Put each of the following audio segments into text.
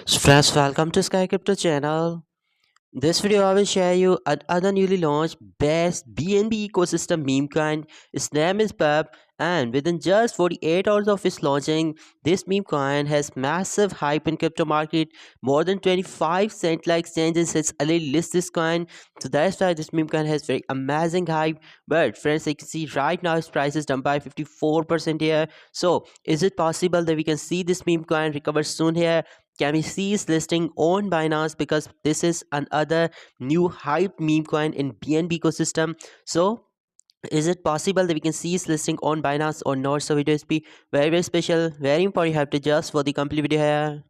So friends, welcome to Sky Crypto channel. This video I will share you another newly launched best BNB ecosystem meme coin. Its name is Pep, and within just 48 hours of its launching, this meme coin has massive hype in crypto market. More than 25 cent like exchanges has already list this coin. So that's why this meme coin has very amazing hype. But friends, you can see right now its price is down by 54% here. So is it possible that we can see this meme coin recover soon here? Can we see its listing on Binance, because this is another new hype meme coin in BNB ecosystem. So is it possible that we can see its listing on Binance or not? So video is be very special, very important. You have to just for the complete video here.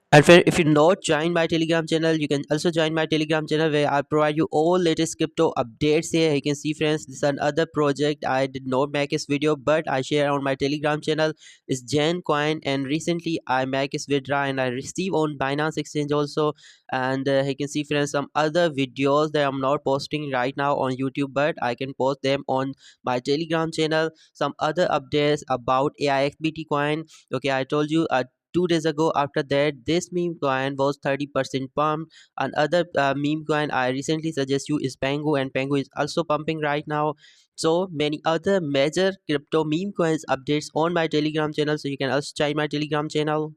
And if you're not joined my Telegram channel, you can also join my Telegram channel where I provide you all latest crypto updates here. You can see friends, this is another project. I did not make this video, but I share on my Telegram channel is Gen Coin, and recently I make this withdraw and I receive on Binance Exchange also. And you can see friends some other videos that I'm not posting right now on YouTube, but I can post them on my Telegram channel. Some other updates about AIXBT coin. Okay, I told you 2 days ago. After that, this meme coin was 30% pumped. Another meme coin I recently suggest you is Pango, and Pango is also pumping right now. So many other major crypto meme coins updates on my Telegram channel, so you can also join my Telegram channel.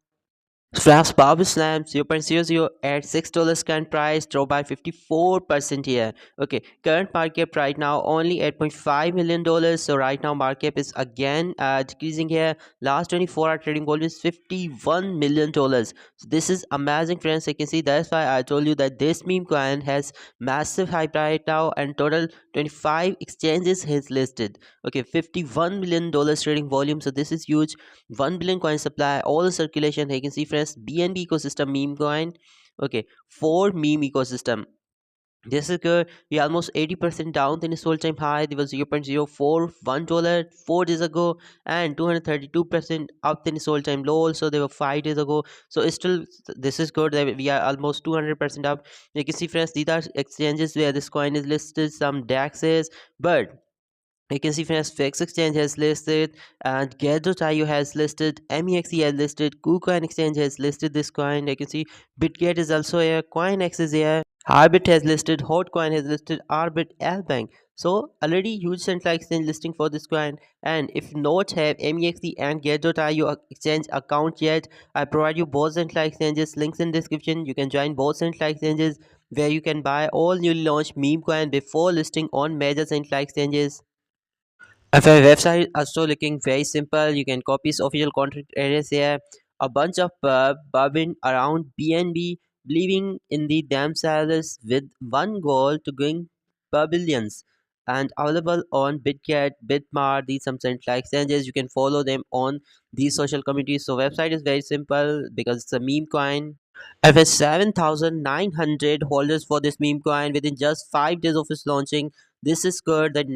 Flash Power Slam 0.00 at $6 current price, drop by 54% here. Okay, current market cap right now only $8.5 million. So right now market cap is again decreasing here. Last 24-hour trading volume is $51 million. So this is amazing, friends. You can see that's why I told you that this meme coin has massive hype right now, and total 25 exchanges has listed. Okay, $51 million trading volume. So this is huge. 1 billion coin supply, all the circulation. You can see friends, BNB ecosystem meme coin. Okay, 4 meme ecosystem. This is good. We are almost 80% down than its all-time high. There was $0.041 4 days ago, and 232% up than its all-time low. Also, they were 5 days ago. So it's still, this is good. That we are almost 200% up. You can see friends, these are exchanges where this coin is listed. Some DAXs, but you can see finance fix exchange has listed, and get.io has listed, MEXE has listed, KuCoin exchange has listed this coin. You can see Bitget is also here, CoinX is here, Harbit has listed, Hotcoin has listed, Arbit, Albank. So already huge central exchange listing for this coin. And if not have MEXE and get.io exchange account yet, I provide you both central exchanges links in description. You can join both central exchanges where you can buy all newly launched meme coin before listing on major central exchanges. If a website is also looking very simple, you can copy its official content areas here. A bunch of bobbing around BNB, believing in the themselves with one goal to going pavilions. And available on Bitget, Bitmart, these some central exchanges. You can follow them on these social communities. So website is very simple because it's a meme coin. I've had 7,900 holders for this meme coin within just 5 days of its launching. This is good that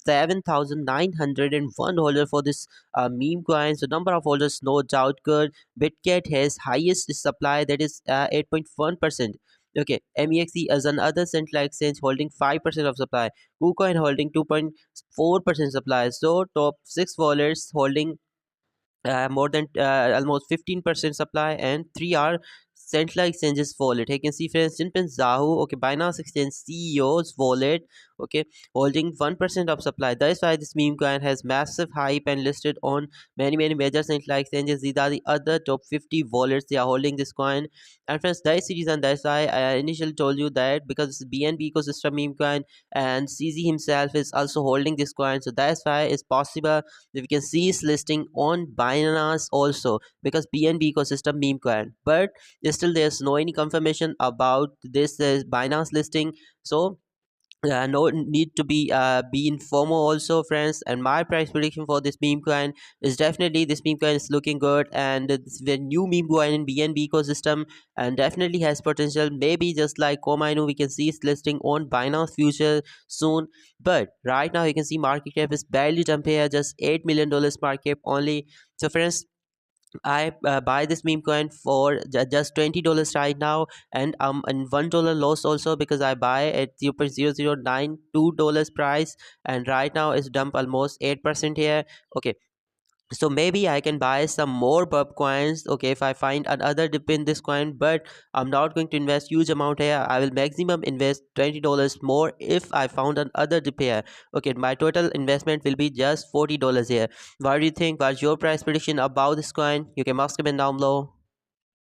7,901 holder for this meme coin. So number of holders no doubt good. Bitget has highest supply, that is 8.1%. Okay, MEXE as another central exchange holding 5% of supply. KuCoin holding 2.4% supply. So top 6 wallets holding more than almost 15% supply, and 3 are central exchanges wallet. You can see for instance Zahu, okay, Binance Exchange CEO's wallet, okay, holding 1% of supply. That's why this meme coin has massive hype and listed on many major central exchanges. These are the other top 50 wallets they are holding this coin. And friends, that's the reason, that's why I initially told you that, because it's BNB ecosystem meme coin, and CZ himself is also holding this coin. So that's why it's possible we can see its listing on Binance also, because BNB ecosystem meme coin. But still there's no any confirmation about this Binance listing. So no need to be in FOMO also, friends. And my price prediction for this meme coin is definitely this meme coin is looking good, and this is a new meme coin in BNB ecosystem, and definitely has potential. Maybe just like Comainu, we can see its listing on Binance Future soon. But right now you can see market cap is barely jump here, just $8 million market cap only. So friends, I buy this meme coin for just $20 right now, and $1 loss also, because I buy at 0.0092 dollars price, and right now it's dump almost 8% here. Okay, So maybe I can buy some more pub coins, okay, if I find another dip in this coin. But I'm not going to invest huge amount here. I will maximum invest $20 more if I found another dip here. Okay, my total investment will be just $40 here. What do you think? What's your price prediction about this coin? You can ask comment down below.